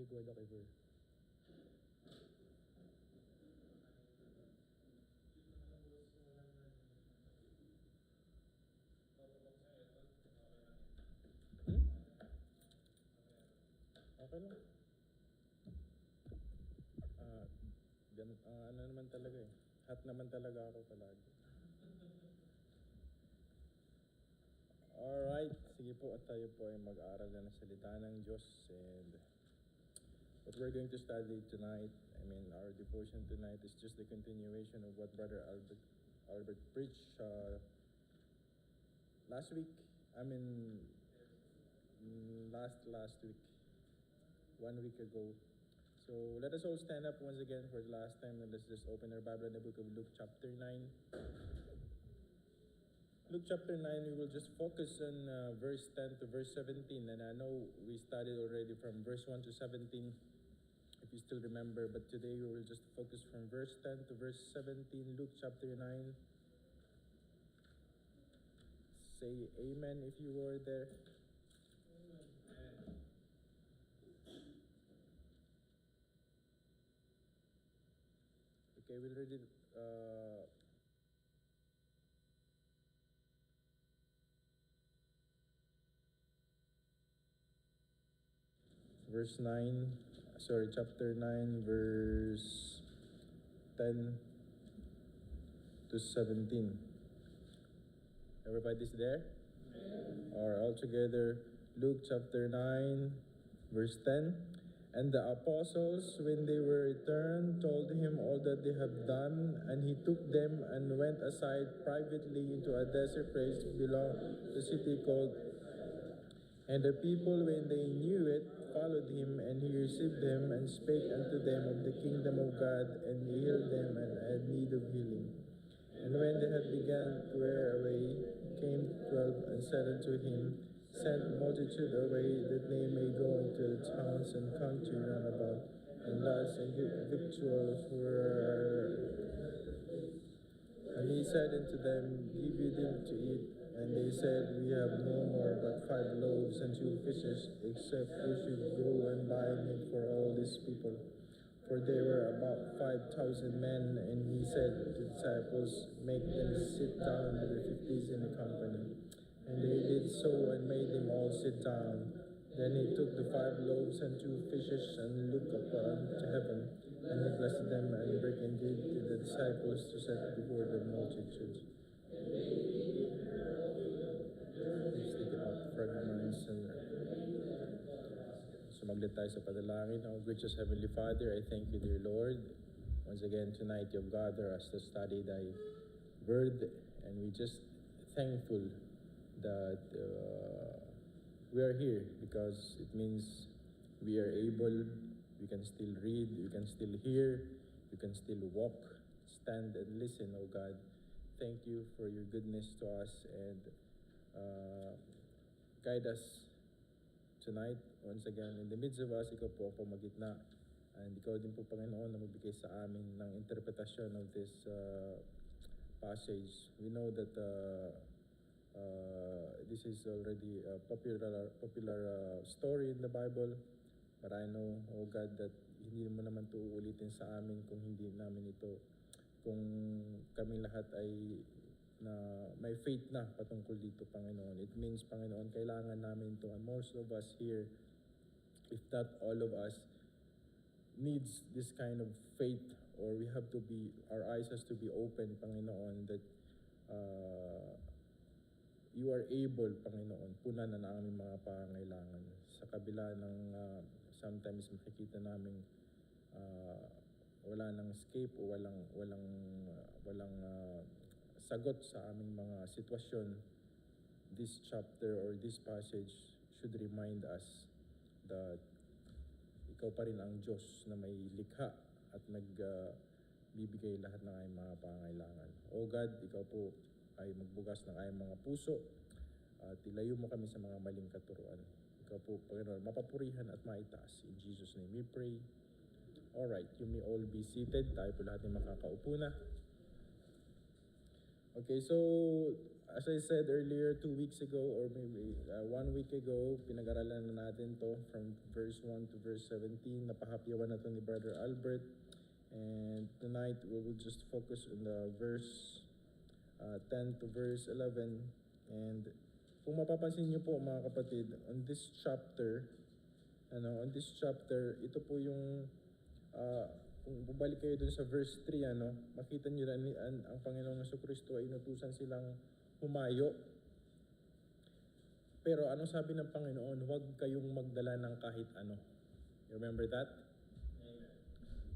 record ako, Ver. Okay lang. Ano naman talaga eh. Hot naman talaga ako palagi. Alright, sige po at tayo po ay mag-aaral na ng salita ng Diyos, and what we're going to study tonight, our devotion tonight is just the continuation of what Brother Albert preached last week. Last week, 1 week ago. So let us all stand up once again for the last time, and let's just open our Bible in the book of Luke chapter 9. Luke chapter 9, we will just focus on verse 10 to verse 17. And I know we studied already from verse 1 to 17, if you still remember. But today we will just focus from verse 10 to verse 17, Luke chapter 9. Say amen if you were there. Amen. Okay, we'll read it. Chapter 9, verse 10 to 17. Everybody's there? Or all together, Luke chapter 9, verse 10. And the apostles, when they were returned, told him all that they have done, and he took them and went aside privately into a desert place below the city called. And the people, when they knew it, followed him, and he received them and spake unto them of the kingdom of God, and healed them and had need of healing. And when they had begun to wear away, came 12 and said unto him, Send multitude away, that they may go into the towns and country round about, and lads and victuals were. And he said unto them, Give you them to eat. And they said, We have no more but 5 loaves and 2 fishes, except we should go and buy meat for all these people. For there were about 5,000 men. And he said to the disciples, Make them sit down with the 50s in the company. And they did so, and made them all sit down. Then he took the 5 loaves and 2 fishes, and looked up to heaven, and he blessed them, and brake and gave to the disciples to set before the multitudes. Please take it out fragments. Sumaglit tayo sa padalangin. Our gracious Heavenly Father, I thank you, dear Lord. Once again, tonight you've gathered us to study thy word, and we just thankful that we are here, because it means we are able, we can still read, we can still hear, we can still walk, stand and listen, O God. Thank you for your goodness to us, and guide us tonight. Once again, in the midst of us, ikaw po ang pamagitna, and ikaw din po, Panginoon, na magbigay sa amin ng interpretasyon of this passage. We know that this is already a popular story in the Bible, but I know, oh God, that hindi mo naman ito uulitin sa amin kung hindi namin ito, kung kami lahat ay na may faith na patungkol dito, Panginoon. It means, Panginoon, kailangan namin ito, and most of us here, if not all of us, needs this kind of faith, or we have to be, our eyes has to be open, Panginoon, that you are able, Panginoon, punan na aming mga pangailangan. Sa kabila ng sometimes makikita namin wala nang escape, o walang sagot sa aming mga sitwasyon, this chapter or this passage should remind us that ikaw pa rin ang Diyos na may likha at nagbibigay lahat ng aming mga pangailangan. O God, ikaw po ay magbugas ng aming mga puso at ilayo mo kami sa mga maling katuruan. Ikaw po, Panginoon, mapapurihan at maitaas. In Jesus' name we pray. Alright, you may all be seated. Tayo po lahat ay makakaupo na. Okay, so As I said earlier, 2 weeks ago or maybe 1 week ago, pinag-aralan na natin to from verse 1 to verse 17. Napahapyawan na to ni Brother Albert. And tonight, we will just focus on the verse 10 to verse 11. And kung mapapansin niyo po mga kapatid, on this chapter, ito po yung kung bumalik kayo dun sa verse 3, makita niyo na ang Panginoong Jesucristo ay inutusan silang humayo. Pero anong sabi ng Panginoon? Huwag kayong magdala ng kahit ano. You remember that?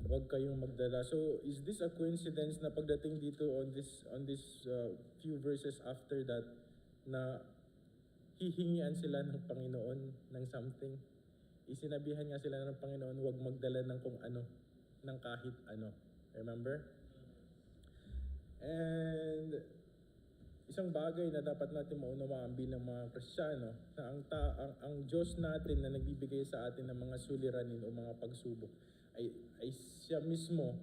Huwag kayong magdala. So, is this a coincidence na pagdating dito on this few verses after that na hihingian sila ng Panginoon ng something? Isinabihan nga sila ng Panginoon, huwag magdala ng kung ano, ng kahit ano. Remember? And isang bagay na dapat natin maunawaan bilang mga Kristiyano, na ang Diyos natin na nagbibigay sa atin ng mga suliranin o mga pagsubok ay siya mismo,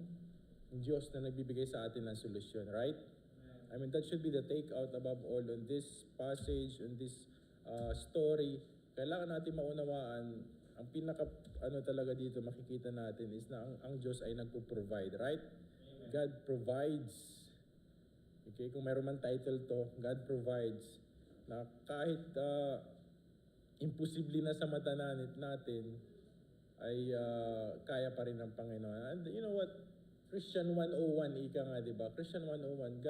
ang Diyos na nagbibigay sa atin ng solusyon, right? I mean, that should be the takeout above all on this passage, on this story. Kailangan natin maunawaan, ang talaga dito makikita natin is na ang Diyos ay nagpo-provide, right? Amen. God provides. Okay, kung mayroon man title to, God provides. Na kahit imposible na sa mata natin, ay kaya pa rin ng Panginoon. And you know what? Christian 101, ika nga, di ba? Christian 101,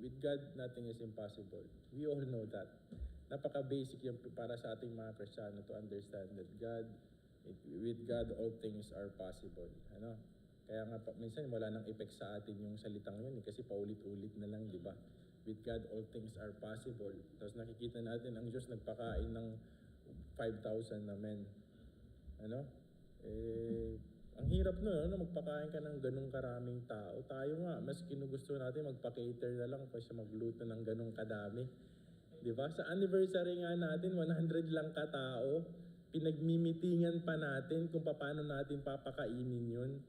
with God, nothing is impossible. We all know that. Napaka-basic yung para sa ating mga Kristiyano to understand that with God, all things are possible. Kaya nga, minsan wala nang effect sa atin yung salitang yun, kasi paulit-ulit na lang, di ba? With God, all things are possible. Tapos nakikita natin, ang Diyos nagpakain ng 5,000 na men. Ang hirap magpakain ka ng ganong karaming tao. Tayo nga, mas kinugusto natin magpa-cater na lang kasi magluto ng ganong kadami. Diba? Sa anniversary nga natin, 100 lang katao. Pinagmimitingan pa natin kung paano natin papakainin yun.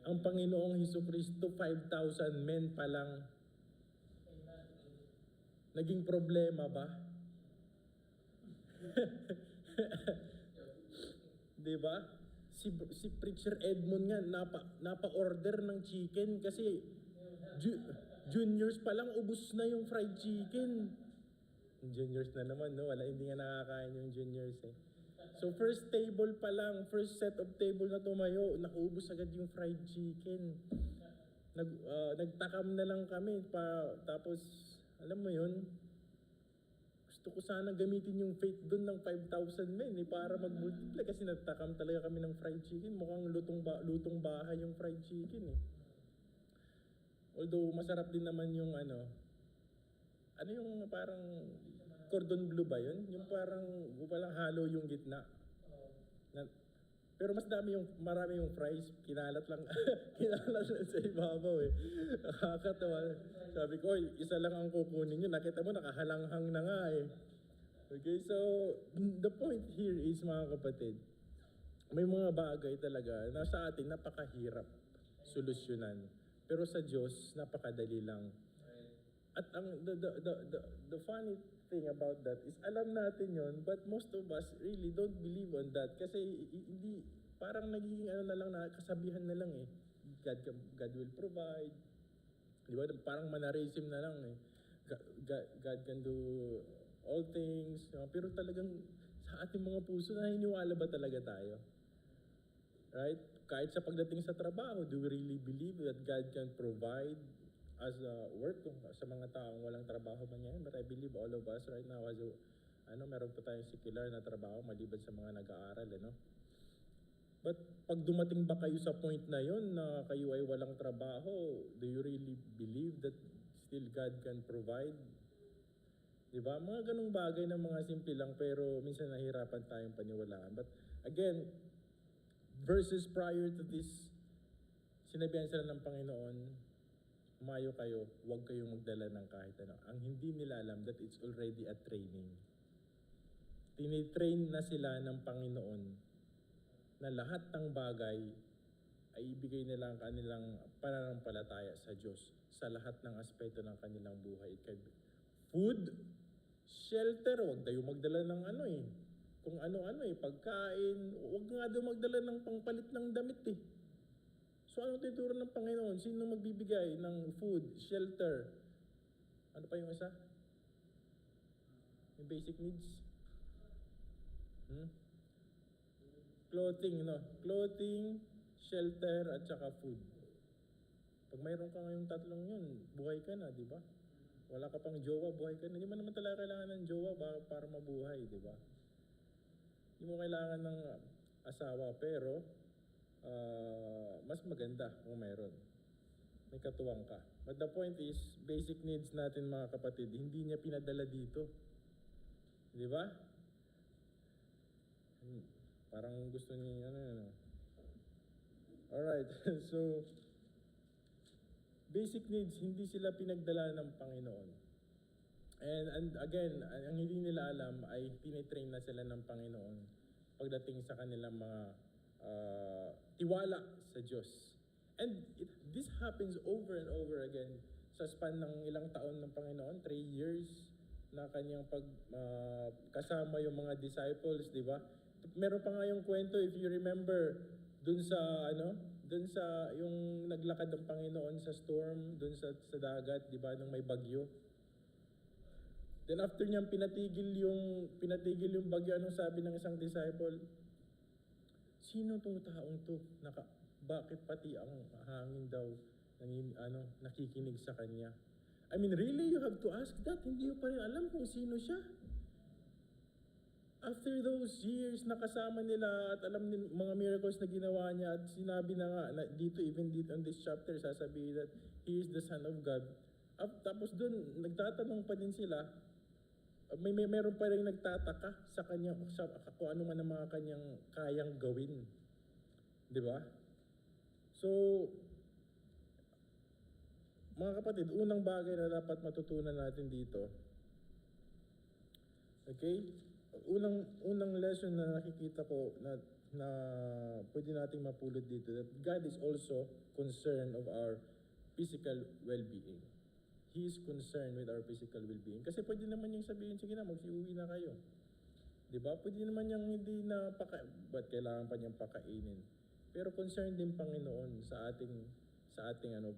Ang Panginoong Jesucristo, 5,000 men pa lang. Naging problema ba? Diba? Si Preacher Edmond nga, napa-order ng chicken kasi juniors pa lang, ubus na yung fried chicken. Juniors na naman, hindi nga nakakain yung juniors eh. So first table pa lang, first set of table na tumayo, nakuubos agad yung fried chicken. Nagtakam na lang kami, tapos alam mo yun, gusto ko sana gamitin yung faith doon ng 5,000 men para mag-multiply kasi nagtakam talaga kami ng fried chicken. Mukhang lutong bahay yung fried chicken eh. Although masarap din naman yung yung parang cordon bleu ba yun? Yung parang walang halo yung gitna. Pero marami yung fries, kinalat lang sa ibabaw eh. Nakakatawa. Sabi ko, isa lang ang kukunin nyo. Nakita mo, nakahalanghang na nga eh. Okay, so the point here is mga kapatid, may mga bagay talaga na sa atin napakahirap solusyonan. Pero sa Diyos, napakadali lang. At the funny thing about that is alam natin yon, but most of us really don't believe on that kasi hindi, parang nagiging na lang na kasabihan na lang eh. God will provide. Di ba? Parang mannerism na lang eh. God can do all things. Pero talagang sa ating mga puso, naniniwala ba talaga tayo? Right? Kahit sa pagdating sa trabaho, do we really believe that God can provide as a work sa mga taong walang trabaho man yan? But I believe all of us right now meron pa tayong secular na trabaho maliban sa mga nag-aaral, But pag dumating ba kayo sa point na yon na kayo ay walang trabaho, do you really believe that still God can provide? Diba? Mga ganung bagay na mga simple lang pero minsan nahihirapan tayong paniwalaan. But again, verses prior to this, sinabihan sila ng Panginoon, humayo kayo, huwag kayong magdala ng kahit ano. Ang hindi nila alam that it's already a training. Tinitrain na sila ng Panginoon na lahat ng bagay ay ibigay nila ang kanilang pananampalataya sa Diyos sa lahat ng aspeto ng kanilang buhay. food, shelter, huwag tayo magdala ng kung ano-ano pagkain, huwag nga daw magdala ng pangpalit ng damit So anong tinuturo ng Panginoon? Sino magbibigay ng food, shelter? Ano pa yung isa? Yung basic needs? Clothing, no? Clothing, shelter, at saka food. Pag mayroon ka ngayong tatlong yun, buhay ka na, di ba? Wala ka pang jowa, buhay ka na. Hindi mo naman talaga kailangan ng jowa para mabuhay, di ba? Hindi mo kailangan ng asawa, pero mas maganda kung mayroon. May katuwang ka. But the point is, basic needs natin mga kapatid, hindi niya pinadala dito. Di ba? Parang gusto ni Alright, so basic needs, hindi sila pinagdala ng Panginoon. And again, ang hindi nila alam ay tinitrain na sila ng Panginoon pagdating sa kanilang mga tiwala sa Diyos. And this happens over and over again sa span ng ilang taon ng Panginoon, 3 years na kanyang kasama yung mga disciples, di ba? Meron pa nga yung kwento, if you remember, dun sa yung naglakad ng Panginoon sa storm, dun sa dagat, di ba, nung may bagyo. Then after niyang pinatigil yung bagyo, anong sabi ng isang disciple? Sino tong taong to? Bakit pati ang hangin daw nakikinig sa kanya? I mean, really, you have to ask that. Hindi mo pa rin alam kung sino siya. After those years na kasama nila at alam nila mga miracles na ginawa niya at sinabi na nga na even dito in this chapter, sasabihin that He is the Son of God. Tapos doon, nagtatanong pa din sila, meron pa rin nagtataka sa kanya, kung ano man ang mga kanyang kayang gawin. Di ba? So, mga kapatid, unang bagay na dapat matutunan natin dito, okay? Unang lesson na nakikita ko na pwede nating mapulot dito, that God is also concerned of our physical well-being. He is concerned with our physical well-being. Kasi pwede naman niyang sabihin, sige na, mag-uwi na kayo. Diba? Pwede naman niyang hindi na ba't kailangan pa niyang pakainin? Pero concerned din Panginoon sa ating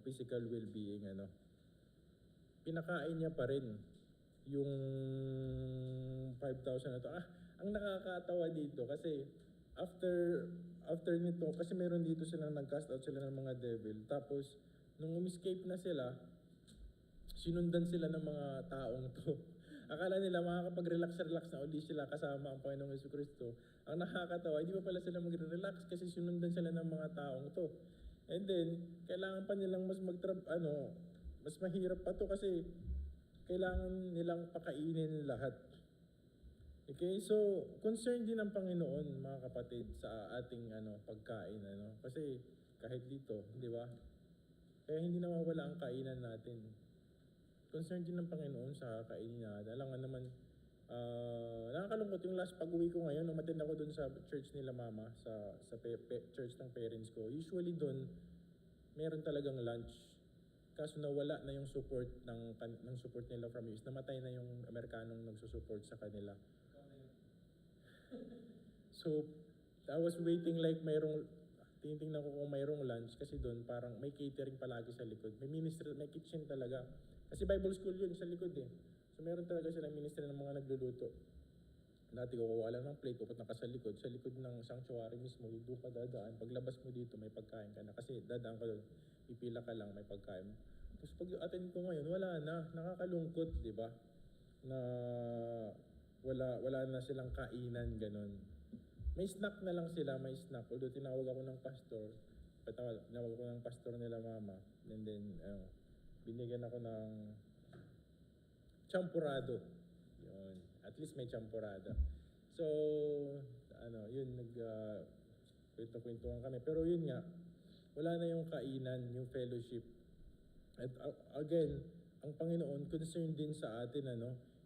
physical well-being. Pinakain niya pa rin yung 5,000 na to. Ang nakakatawa dito kasi after nito, kasi meron dito silang nag-cast out sila ng mga devil. Tapos, nung escape na sila, sinundan sila ng mga taong to. Akala nila makakapag-relax na uli sila kasama ang Panginoong Jesucristo. Ang nakakatawa, hindi pa pala sila mag-relax kasi sinundan sila ng mga taong to. And then, kailangan pa nilang mas mahirap pa to kasi kailangan nilang pakainin lahat. Okay, so concerned din ang Panginoon, mga kapatid, sa ating pagkain, kasi kahit dito, di ba? Kaya hindi nawawala ang kainan natin. Concerned din ng Panginoon sa kainin natin. Alam nga naman, nakakalungkot yung last pag-uwi ko ngayon, umattend ako dun sa church nila mama, sa church ng parents ko. Usually dun, meron talagang lunch. Kaso nawala na yung support ng support nila from US. Namatay na yung Amerikanong nagsusupport sa kanila. So, I was waiting like tinitingnan ko kung mayroong lunch kasi doon parang may catering palagi sa likod. May ministry, may kitchen talaga. Kasi Bible school yun sa likod So meron talaga silang ministry ng mga nagluluto. Dati kukuha lang ng plate, pupunta ka sa likod ng sanctuary mismo, doon ka dadaan. Paglabas mo dito, may pagkain ka na. Kasi dadaan ka doon, pipila ka lang, may pagkain. Tapos pag-attend ko ngayon, wala na. Nakakalungkot, di ba? Na wala na silang kainan, ganun. May snack na lang sila, may snack. Although tinawag ako ng pastor, nila mama. And then, binigyan ako ng champurado. Yun. At least may champurado. So, yun, kwento-kwentuhan kami. Pero yun nga, wala na yung kainan, yung fellowship. At again, ang Panginoon concerned din sa atin,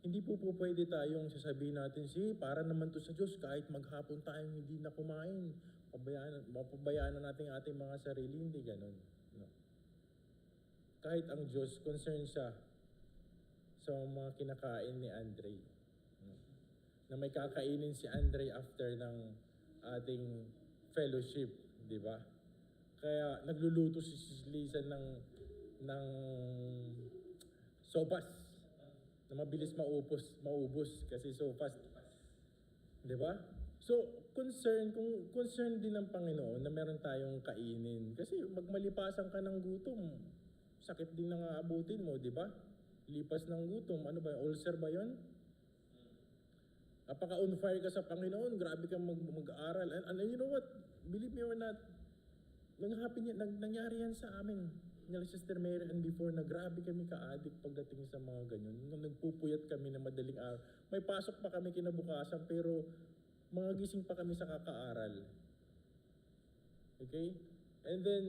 Hindi po pwede tayong sasabihin natin, para naman to sa Diyos, kahit maghapon tayong hindi na kumain. Mapabayaan na natin ating mga sarili, hindi ganun. Kahit ang Diyos, concerned siya sa mga kinakain ni Andre. Na may kakainin si Andre after ng ating fellowship, di ba? Kaya nagluluto si Liza ng sopas na mabilis maubos kasi sopas, di ba? So, concern din ng Panginoon na meron tayong kainin. Kasi magmalipasan ka ng gutom, sakit din nang aabutin mo, di ba? Lipas ng gutom, ano ba, ulcer ba yun? Napaka on fire ka sa Panginoon, grabe kang mag-aaral. And you know what? Believe me or not, nangyari yan sa amin. Nila Sister Mary and before na grabe kami ka-addict pagdating sa mga ganyan. Nagpupuyat kami na madaling araw. May pasok pa kami kinabukasan pero mga gising pa kami sa kakaaral. Okay? And then,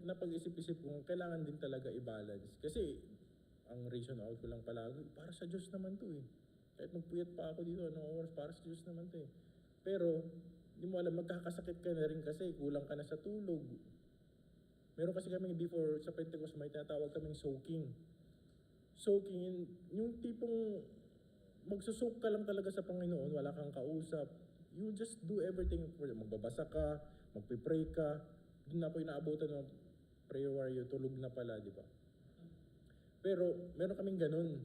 napag-isip-isip ko, kailangan din talaga i-balance. Kasi, ang reason out ko lang palagi, para sa Diyos naman to eh. Kahit magpuyat pa ako dito, anong oras, para sa Diyos naman to eh. Pero, hindi mo alam, magkakasakit ka na rin kasi kulang ka na sa tulog. Meron kasi kami before sa Pentecost, may tinatawag kaming soaking. Soaking, yung tipong magsusoak ka lang talaga sa Panginoon, wala kang kausap. You just do everything for them. Magbabasa ka, magpipray ka. Doon ako inaabutan ng prayer warrior, tulog na pala, di ba? Pero meron kaming ganun.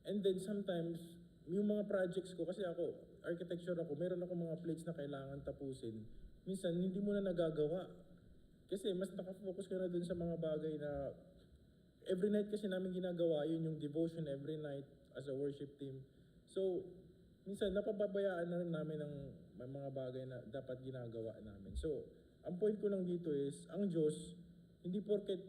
And then sometimes, yung mga projects ko, kasi ako, architecture ako, meron ako mga plates na kailangan tapusin. Minsan, hindi mo na nagagawa. Kasi mas nakafocus ka na dun sa mga bagay na every night kasi namin ginagawa yun, yung devotion every night as a worship team. So, minsan napababayaan na rin namin ng may mga bagay na dapat ginagawa namin. So, ang point ko lang dito is, ang Diyos, hindi porket,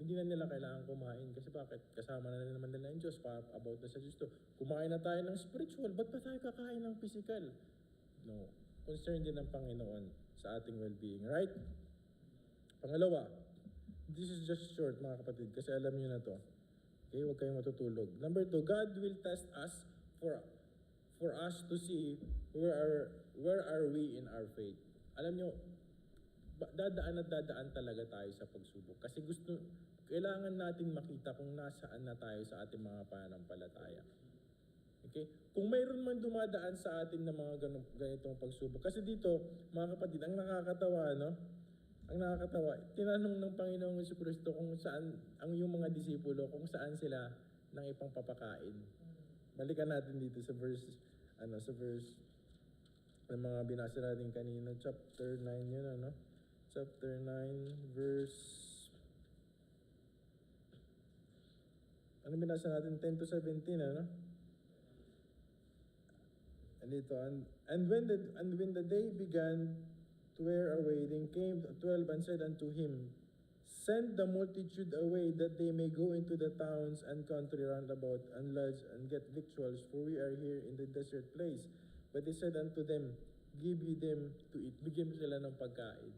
hindi na nila kailangan kumain. Kasi bakit? Kasama na naman nila yung Diyos, about na sa Diyos to. Kumain na tayo ng spiritual, ba't pa tayo kakain ng physical? No. Concern din ng Panginoon sa ating well-being, right? Pangalawa, this is just short mga kapatid, kasi alam niyo na to. Okay, huwag kayong matutulog. Number 2, God will test us for us to see where are we in our faith. Alam niyo, dadaan at dadaan talaga tayo sa pagsubok. Kasi kailangan natin makita kung nasaan na tayo sa ating mga pananampalataya. Okay? Kung mayroon man dumadaan sa atin na mga ganitong pagsubok. Kasi dito, mga kapatid, ang nakakatawa, no? Ang nakakatawa, tinanong ng Panginoong Jesucristo kung saan ang yung mga disipulo, kung saan sila nang ipang papakain. Balikan natin dito sa verse ng mga binasa natin kanina, chapter 9 yun, ano? Chapter 9, verse... Ano binasa natin? 10 to 17, ano? And ito, and when the day began to wear away, then came 12 and said unto him, Send the multitude away, that they may go into the towns and country round about, and lodge, and get victuals, for we are here in the desert place. But he said unto them, Give ye them to eat. Bigyan sila ng pagkain.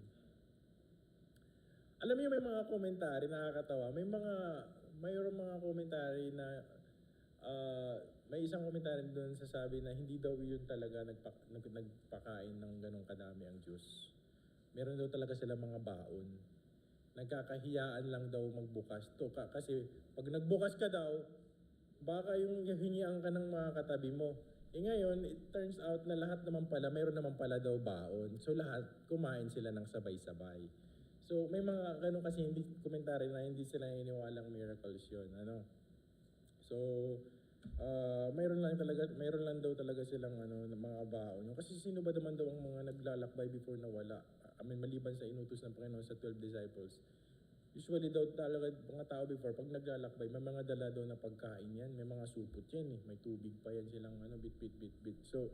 Alam niyo, may mga komentary, nakakatawa. Mayroong mga komentary na, may isang komentary doon sasabi na hindi daw yun talaga nagpakain ng ganong kadami ang Diyos. Meron daw talaga sila mga baon. Nagkakahiyaan lang daw magbukas. Kasi pag nagbukas ka daw, baka yung hingian ka ng mga katabi mo. Ngayon, it turns out na lahat naman pala, mayroon naman pala daw baon. So lahat, kumain sila ng sabay-sabay. So may mga ganun kasi komentary na hindi sila iniwalang miracles yun. Ano? So, mayroon lang daw talaga silang mga baon. Kasi sino ba naman daw ang mga naglalakbay before na wala? Maliban sa inutos ng Panginoon sa 12 disciples. Usually daw talaga mga tao before, pag naglalakbay, may mga dala daw na pagkain yan, may mga supot yan eh, may tubig pa yan silang bit. So,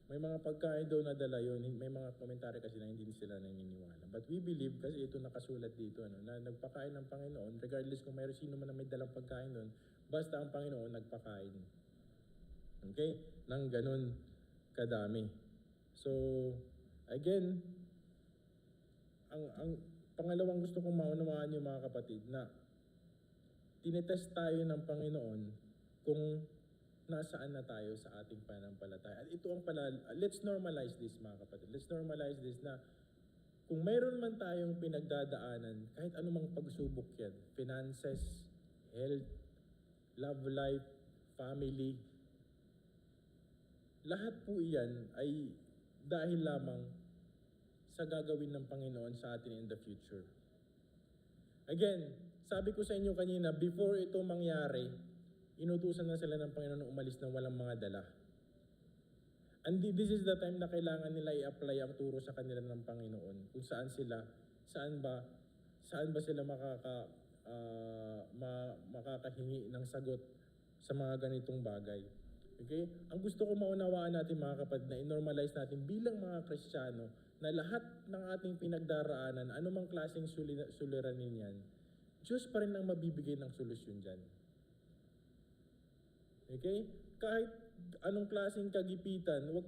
may mga pagkain daw na dala yun, may mga komentary kasi na hindi sila naniniwala. But we believe, kasi ito nakasulat dito, na nagpakain ng Panginoon, regardless kung mayroon sino man na may dalang pagkain doon, basta ang Panginoon nagpakain. Okay? Nang ganun kadami. So, again, ang pangalawang gusto kong maunawaan niyo mga kapatid na tinetest tayo ng Panginoon kung nasaan na tayo sa ating pananampalataya. At ito ang let's normalize this mga kapatid. Let's normalize this na kung mayroon man tayong pinagdadaanan, kahit anumang pagsubok yan, finances, health, love life, family. Lahat po iyan ay dahil lamang sa gagawin ng Panginoon sa atin in the future. Again, sabi ko sa inyo kanina, before ito mangyari, inutusan na sila ng Panginoon na umalis ng walang mga dala. And this is the time na kailangan nila i-apply ang turo sa kanila ng Panginoon. Kung saan ba sila makakahingi ng sagot sa mga ganitong bagay. Okay? Ang gusto ko maunawaan natin mga kapatid na i-normalize natin bilang mga Kristiyano na lahat ng ating pinagdaraanan, anumang klaseng suliranin yan, Diyos pa rin ang mabibigay ng solusyon dyan. Okay? Kahit anong klaseng kagipitan, wag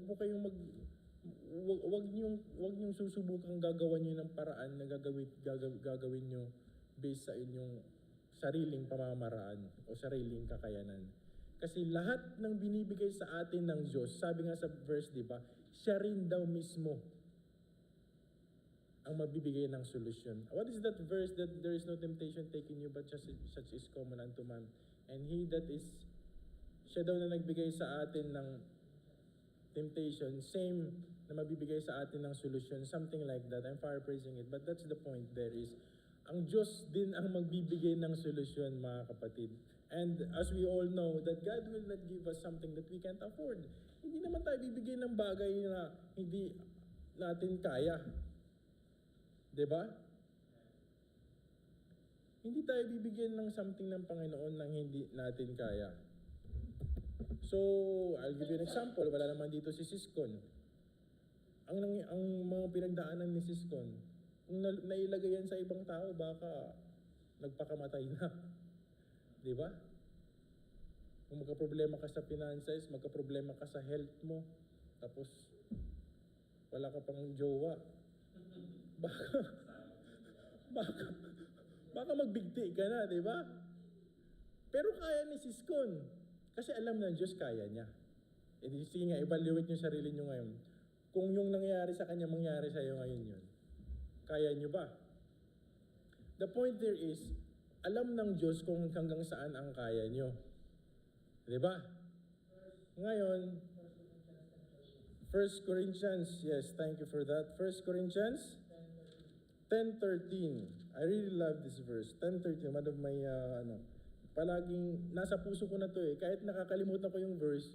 niyong susubukang gagawan niyo ng paraan na gagawin niyo based sa inyong sariling pamamaraan o sariling kakayanan. Kasi lahat ng binibigay sa atin ng Diyos, sabi nga sa verse, di ba, siya rin daw mismo ang mabibigay ng solusyon. What is that verse that there is no temptation taking you but such is common unto man? And siya daw na nagbigay sa atin ng temptation, same na mabibigay sa atin ng solusyon, something like that. I'm paraphrasing it, but that's the point there is, ang Diyos din ang magbibigay ng solusyon, mga kapatid. And as we all know, that God will not give us something that we can't afford. Hindi naman tayo bibigyan ng bagay na hindi natin kaya. Diba? Hindi tayo bibigyan ng something ng Panginoon nang hindi natin kaya. So, I'll give you an example. Wala naman dito si Siskon. Ang mga pinagdaanan ni Siskon, kung nailagay yan sa ibang tao, baka nagpakamatay na. Di ba? Kung magka-problema ka sa finances, magka-problema ka sa health mo, tapos wala ka pang jowa, baka magbigti ka na, di ba? Pero kaya ni Siskon. Kasi alam ng Diyos, kaya niya. E di, sige nga, evaluate niyo sarili niyo ngayon. Kung yung nangyari sa kanya, mangyari sa iyo ngayon yun. Kaya niyo ba? The point there is, alam ng Diyos kung hanggang saan ang kaya niyo. Di ba? Ngayon, 1 Corinthians, yes, thank you for that. 1 Corinthians 10:13. I really love this verse. 10:13, one of my, palaging nasa puso ko na to eh. Kahit nakakalimutan ko yung verse,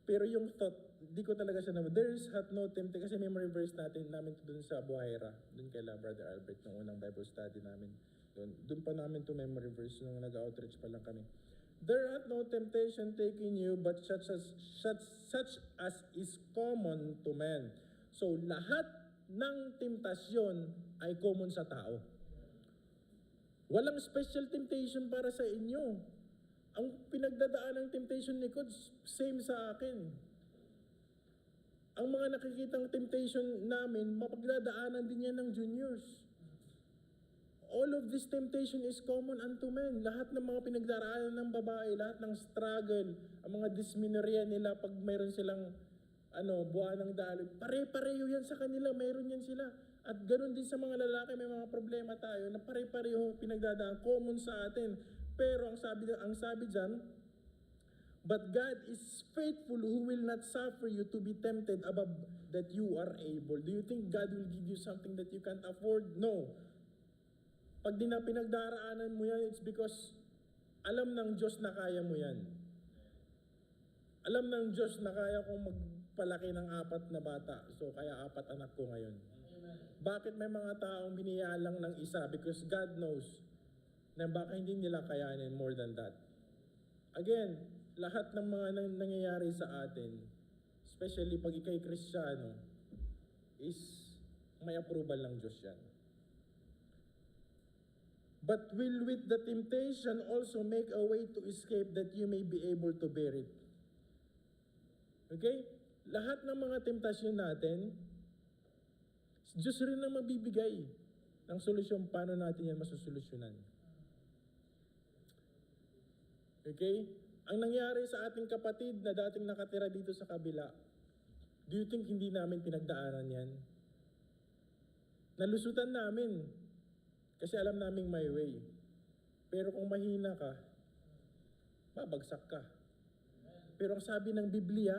pero yung thought, di ko talaga siya naman. There is no temptation, kasi memory verse namin doon sa Buhaira, doon kay Brother Albert, nung unang Bible study namin. Doon pa namin to memory verse nung nag-outreach pa lang kami. There hath no temptation taken you, but such as is common to men. So, lahat ng temptasyon ay common sa tao. Walang special temptation para sa inyo. Ang pinagdadaan ng temptation ni God, same sa akin. Ang mga nakikitang temptation namin, mapagdadaanan din yan ng juniors. All of this temptation is common unto men. Lahat ng mga pinagdaraanan ng babae, lahat ng struggle, ang mga dysmenorrhea nila pag mayroon silang buwan ng daloy, pare-pareho yan sa kanila, mayroon yan sila. At ganoon din sa mga lalaki, may mga problema tayo na pare-pareho pinagdadaan, common sa atin. Pero ang sabi diyan, but God is faithful who will not suffer you to be tempted above that you are able. Do you think God will give you something that you can't afford? No. Pag pinagdaraanan mo yan, it's because alam ng Diyos na kaya mo yan. Alam ng Diyos na kaya kong magpalaki ng 4 na bata. So kaya 4 anak ko ngayon. Bakit may mga taong biniyalang ng isa? Because God knows na baka hindi nila kayanin more than that. Again, lahat ng mga nangyayari sa atin, especially pag ikay Kristiyano, is may approval ng Diyos yan. But will with the temptation also make a way to escape that you may be able to bear it. Okay? Lahat ng mga temptasyon natin, Diyos rin ang magbibigay ng solusyon paano natin yan masusolusyonan. Okay? Ang nangyari sa ating kapatid na dating nakatira dito sa kabila, do you think hindi namin pinagdaanan yan? Nalusutan namin kasi alam naming may way. Pero kung mahina ka, babagsak ka. Pero ang sabi ng Biblia,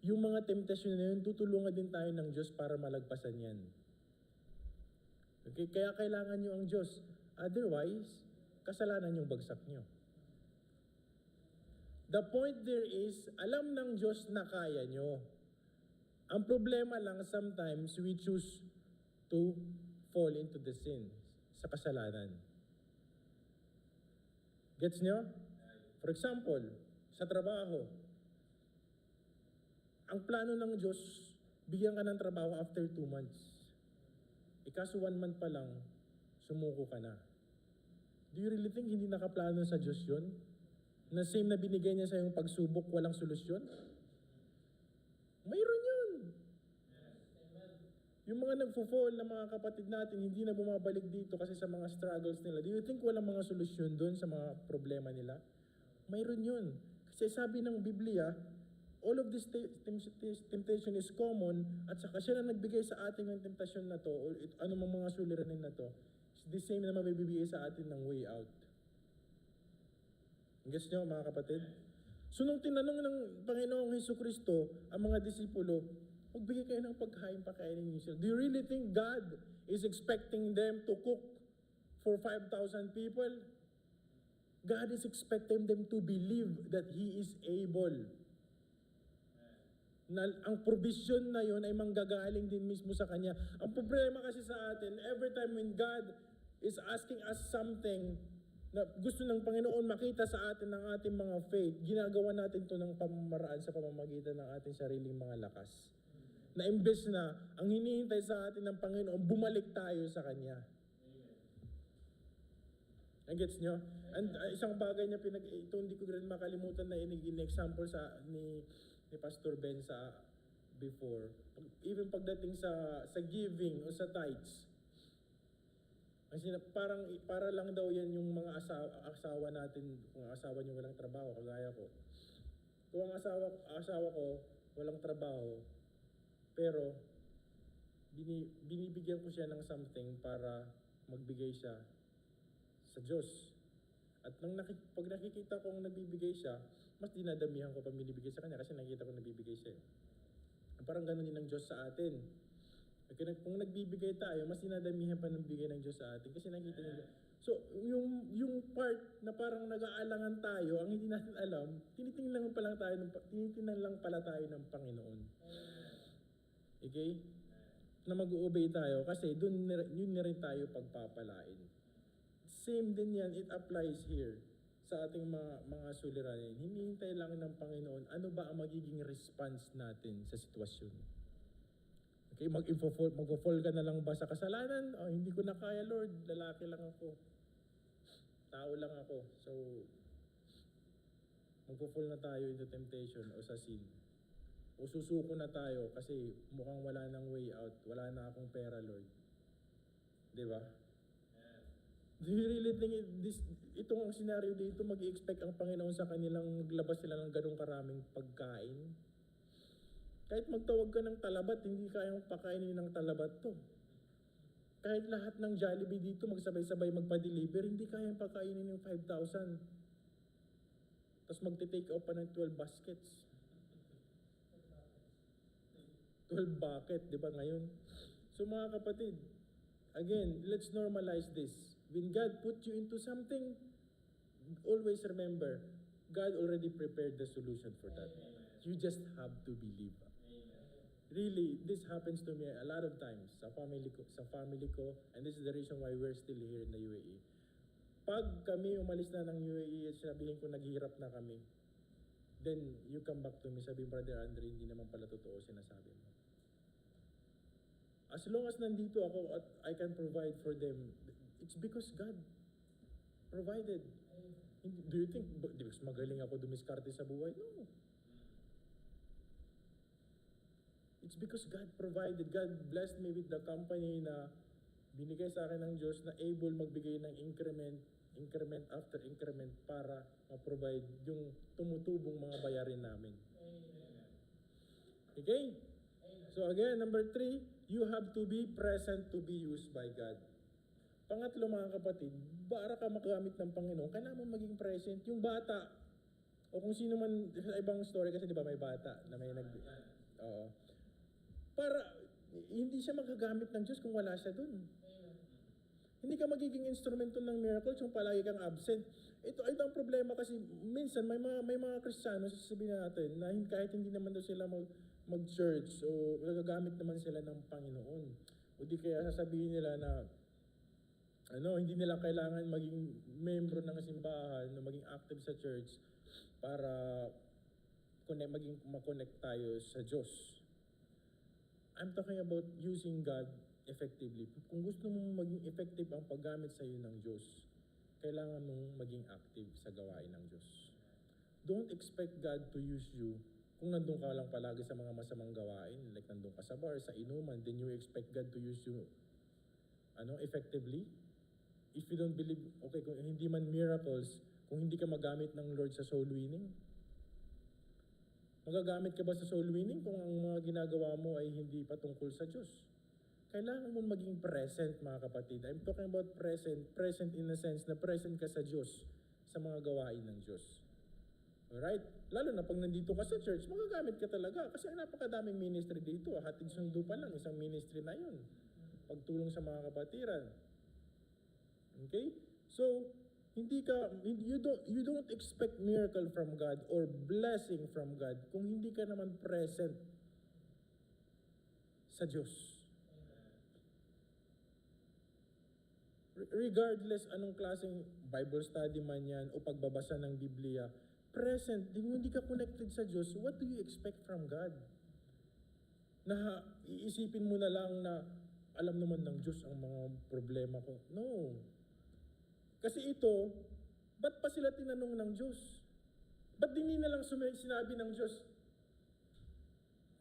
yung mga temptasyon na yun, tutulungan din tayo ng Diyos para malagpasan yan. Okay? Kaya kailangan nyo ang Diyos. Otherwise, kasalanan yung bagsak nyo. The point there is, alam ng Diyos na kaya nyo. Ang problema lang, sometimes we choose to fall into the sin, sa kasalanan. Gets nyo? For example, sa trabaho, ang plano ng Diyos, bigyan ka ng trabaho after 2 months. Kaso 1 month pa lang, sumuko ka na. Do you really think hindi nakaplano sa Diyos yun? Na same na binigay niya sa yung pagsubok, walang solusyon? Mayroon yun. Yung mga nagfo-fall na mga kapatid natin, hindi na bumabalik dito kasi sa mga struggles nila. Do you think walang mga solusyon doon sa mga problema nila? Mayroon yun. Kasi sabi ng Biblia, all of this temptation is common at saka siya na nagbigay sa atin ng temptasyon na to o anumang mga suliranin na to, it's the same na mabibigay sa atin ng way out. Guess nyo mga kapatid? So nung tinanong ng Panginoong Hesukristo ang mga disipulo, magbigay kayo ng pagkain, pakainin niyo sila. Do you really think God is expecting them to cook for 5,000 people? God is expecting them to believe that He is able. Na ang provision na yon ay manggagaling din mismo sa Kanya. Ang problema kasi sa atin, every time when God is asking us something na gusto ng Panginoon makita sa atin ng ating mga faith, ginagawa natin to ng pamamaraan sa pamamagitan ng ating sariling mga lakas. Na imbes na ang hinihintay sa atin ng Panginoon, bumalik tayo sa Kanya. Gets nyo? And isang bagay niya ito hindi ko rin makalimutan na in-example ni Pastor Ben sa before. Even pagdating sa giving o sa tithes. Kasi para lang daw yan yung mga asawa natin, kung asawa niyo walang trabaho, kagaya ko. Kung ang asawa ko walang trabaho, pero binibigyan ko siya ng something para magbigay siya sa Diyos. At pag nakikita kong nagbibigay siya, mas dinadamihan ko pa binibigay sa kanya kasi nakikita ko nagbibigay siya. Parang gano'n din ang Diyos sa atin. Kung nagbibigay tayo, mas dinadamihan pa ng bigay ng Diyos sa atin kasi nakikita niya. So, yung part na parang nag-aalangan tayo, ang hindi natin alam, tinitingnan lang pala tayo ng Panginoon. Okay? Na mag-u-obey tayo kasi yun na rin tayo pagpapalain. Same din yan, it applies here sa ating mga suliranin. Hinihintay lang ng Panginoon, ano ba ang magiging response natin sa sitwasyon? Okay, mag-fall ka na lang ba sa kasalanan? O, hindi ko na kaya, Lord, lalaki lang ako. Tao lang ako. So, mag-fall na tayo into temptation o sa sin. O susuko na tayo kasi mukhang wala nang way out. Wala na akong pera, Lord. Di ba? Do you really think itong scenario dito, mag-i-expect ang Panginoon sa kanilang maglabas sila ng ganong karaming pagkain? Kahit magtawag ka ng talabat, hindi kayang pakainin ng talabat to. Kahit lahat ng Jollibee dito magsabay-sabay magpa-deliver, hindi kayang pakainin yung 5,000. Tapos magte-take out pa ng 12 baskets. 12 bucket, di ba ngayon? So mga kapatid, again, let's normalize this. When God put you into something, always remember, God already prepared the solution for that. You just have to believe. Really, this happens to me a lot of times sa family ko, and this is the reason why we're still here in the UAE. Pag kami umalis na ng UAE at sabihin ko naghihirap na kami, then you come back to me, sabihin, Brother Andre, hindi naman pala totoo sinasabi mo. As long as nandito ako at I can provide for them, it's because God provided. Do you think because magaling ako dumiskarte sa buhay? No. It's because God provided. God blessed me with the company na binigay sa akin ng Diyos na able magbigay ng increment after increment para ma-provide yung tumutubong mga bayarin namin. Okay? So again, number 3, you have to be present to be used by God. Pangatlo mga kapatid, para ka makamit ng Panginoon, kailangan mo maging present. Yung bata, o kung sino man, sa ibang story kasi di ba may bata na may Oo. Para, hindi siya magagamit ng Diyos kung wala siya dun. Hindi ka magiging instrumento ng miracles kung palagi kang absent. Ito ang problema kasi minsan may mga Kristiyano, sasabihin natin, na kahit hindi naman daw sila mag-church o nagagamit naman sila ng Panginoon. O di kaya sasabihin nila na hindi nila kailangan maging membro ng simbahan, maging active sa church para makonect tayo sa Diyos. I'm talking about using God effectively. Kung gusto mong maging effective ang paggamit sa iyo ng Diyos, kailangan mong maging active sa gawain ng Diyos. Don't expect God to use you kung nandun ka lang palagi sa mga masamang gawain, like nandun ka sa bar, sa inuman, then you expect God to use you effectively. If you don't believe, okay, kung hindi man miracles, kung hindi ka magamit ng Lord sa soul winning, magagamit ka ba sa soul winning kung ang mga ginagawa mo ay hindi patungkol sa Diyos? Kailangan mo maging present, mga kapatid. I'm talking about present in the sense na present ka sa Diyos, sa mga gawain ng Diyos. Alright? Lalo na pag nandito ka sa church, magagamit ka talaga kasi napakadaming ministry dito. Hatid sundo pa lang, isang ministry na yun. Pagtulong sa mga kapatiran. Okay? So, you don't expect miracle from God or blessing from God kung hindi ka naman present sa Diyos. Regardless anong klaseng Bible study man yan o pagbabasa ng Biblia, present, hindi ka connected sa Diyos, what do you expect from God? Na iisipin mo na lang na alam naman ng Diyos ang mga problema ko. No. Kasi ito, ba't pa sila tinanong ng Diyos? Ba't hindi na lang sinabi ng Diyos,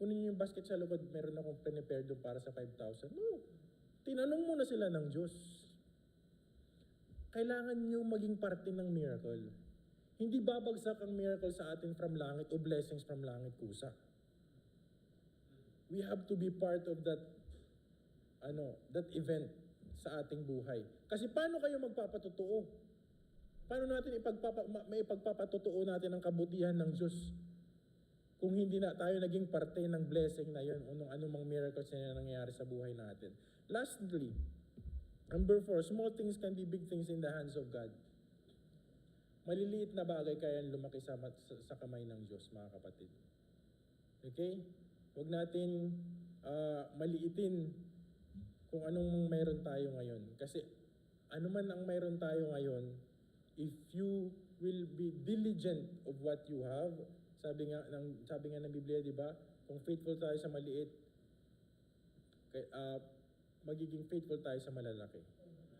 kunin niyo yung basket sa loob, meron akong prepare doon para sa 5,000. No. Tinanong mo na sila ng Diyos. Kailangan niyo maging parte ng miracle. Hindi babagsak ang miracle sa atin from langit o blessings from langit kusa. We have to be part of that event sa ating buhay. Kasi paano kayo magpapatotoo? Paano natin ipagpapatotoo natin ang kabutihan ng Diyos kung hindi na tayo naging parte ng blessing na yun o nung anumang miracles na nangyayari sa buhay natin? Lastly, number 4, small things can be big things in the hands of God. Maliliit na bagay kaya lumaki sa kamay ng Diyos, mga kapatid. Okay? Huwag natin maliitin kung anong mayroon tayo ngayon. Kasi ano man ang mayroon tayo ngayon, if you will be diligent of what you have, sabi nga ng Biblia, di ba? Kung faithful tayo sa maliit, magiging faithful tayo sa malalaki.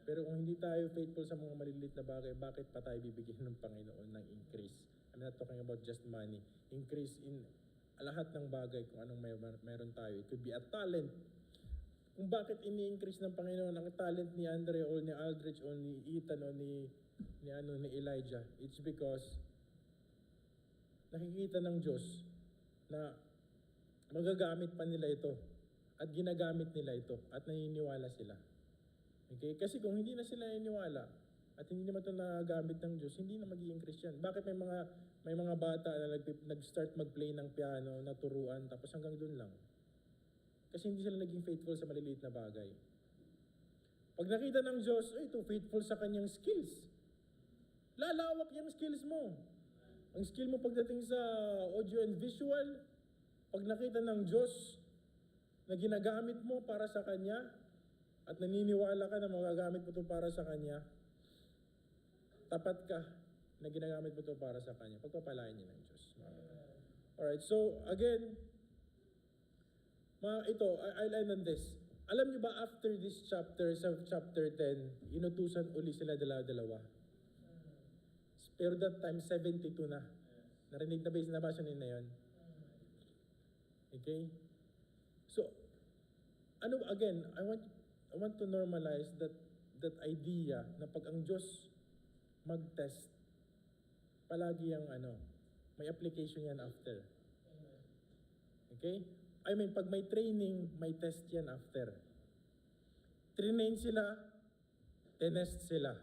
Pero kung hindi tayo faithful sa mga maliliit na bagay, bakit pa tayo bibigyan ng Panginoon ng increase? I'm not talking about just money. Increase in lahat ng bagay kung anong mayroon tayo. It could be a talent. Kung bakit ini-increase ng Panginoon ang talent ni Andre o ni Aldrich o ni Ethan o ni Elijah, it's because nakikita ng Diyos na magagamit pa nila ito at ginagamit nila ito at naniniwala sila. Okay? Kasi kung hindi na sila naniniwala at hindi naman ito nagagamit ng Diyos, hindi na magiging Christian. Bakit may mga bata na nag-start mag-play ng piano, naturuan, tapos hanggang doon lang? Kasi hindi sila naging faithful sa maliliit na bagay. Pag nakita ng Diyos, ito, faithful sa kanyang skills. Lalawak yung skills mo. Ang skill mo pagdating sa audio and visual, pag nakita ng Diyos na ginagamit mo para sa Kanya at naniniwala ka na magagamit mo ito para sa Kanya, tapat ka na ginagamit mo ito para sa Kanya. Pagpapalain niya ng Diyos. Alright, so again, I'll end on this. Alam niyo ba after this chapter, sa chapter 10, inutusan uli sila dalawa. Pero that time, 72 na. Narinig na ba yung nabasa nila yun? Okay? So, again, I want to normalize that idea na pag ang Diyos mag-test, palagi yung may application yan after. Okay? I mean, pag may training, may test yan after. Train sila, tinest sila.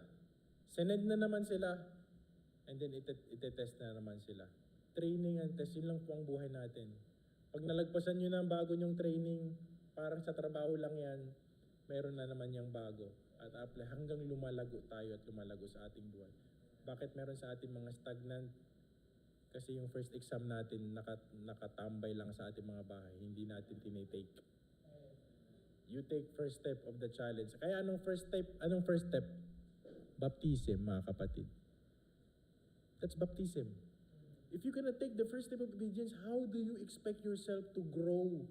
Sinend na naman sila, and then itetest na naman sila. Training and test, yun lang po ang buhay natin. Pag nalagpasan nyo na ang bago nyong training, parang sa trabaho lang yan, meron na naman yung bago. At apply hanggang lumalago tayo at lumalago sa ating buhay. Bakit meron sa ating mga stagnant? Kasi yung first exam natin nakatambay lang sa ating mga bahay, hindi natin tinitake. You take first step of the challenge. Kaya anong first step? Anong first step? Baptism, mga kapatid. That's baptism. If you're gonna take the first step of obedience, how do you expect yourself to grow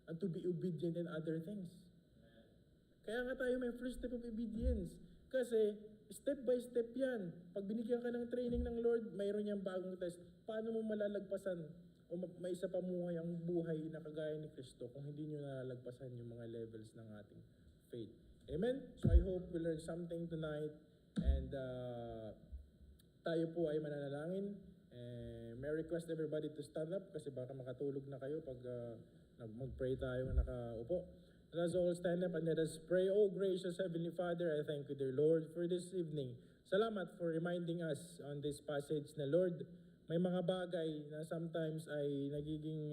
and to be obedient in other things? Kaya nga tayo may first step of obedience. Kasi step by step yan. Pag binigyan ka ng training ng Lord, mayroon niyang bagong test. Paano mo malalagpasan o maisa pamuhay ang buhay na kagaya ni Kristo kung hindi nyo nalalagpasan yung mga levels ng ating faith? Amen? So I hope we learned something tonight and tayo po ay mananalangin. May request everybody to stand up kasi baka makatulog na kayo pag mag-pray tayo nakaupo. Let us all stand up and let us pray. Oh, gracious Heavenly Father, I thank you, dear Lord, for this evening. Salamat for reminding us on this passage na, Lord, may mga bagay na sometimes ay nagiging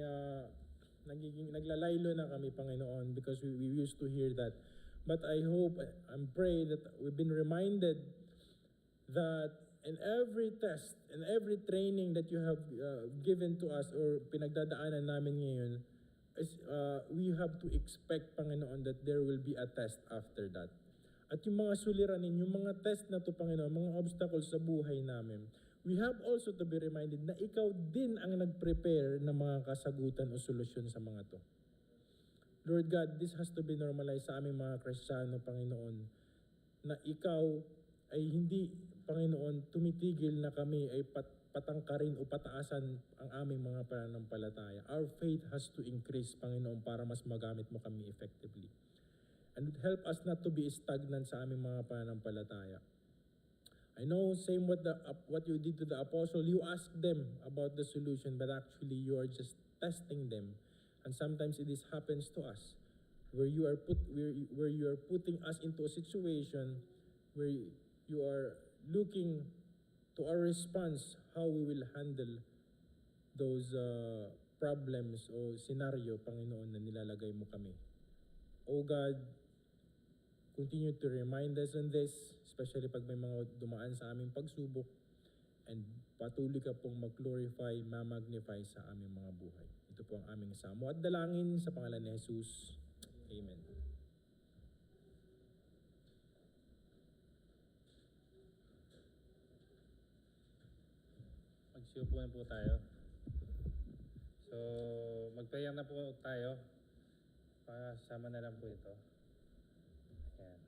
naglalaylo na kami, Panginoon, because we used to hear that. But I hope and pray that we've been reminded that in every test, in every training that you have given to us or pinagdadaanan namin ngayon, we have to expect, Panginoon, that there will be a test after that. At yung mga suliranin, yung mga test na to, Panginoon, mga obstacles sa buhay namin, we have also to be reminded na ikaw din ang nag-prepare ng mga kasagutan o solusyon sa mga to. Lord God, this has to be normalized sa aming mga Kristiyano, Panginoon, na ikaw ay hindi, Panginoon, tumitigil na kami ay patangkarin o pataasan ang aming mga pananampalataya. Our faith has to increase, Panginoon, para mas magamit mo kami effectively. And help us not to be stagnant sa aming mga pananampalataya. I know, same what you did to the apostle, you asked them about the solution, but actually you are just testing them. And sometimes this happens to us, where you are putting us into a situation where you are looking to our response, how we will handle those problems o scenario, Panginoon, na nilalagay mo kami. O God, continue to remind us on this, especially pag may mga dumaan sa aming pagsubok, and patuloy ka pong mag-glorify, ma-magnify sa aming mga buhay. Ito po ang aming samo at dalangin sa pangalan ni Jesus. Amen. Magsiupuan po tayo. So, mag-prayer na po tayo. Pasama na lang po ito. Ayan.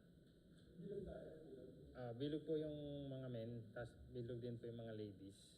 Bilog po yung mga men, tapos bilog din po yung mga ladies.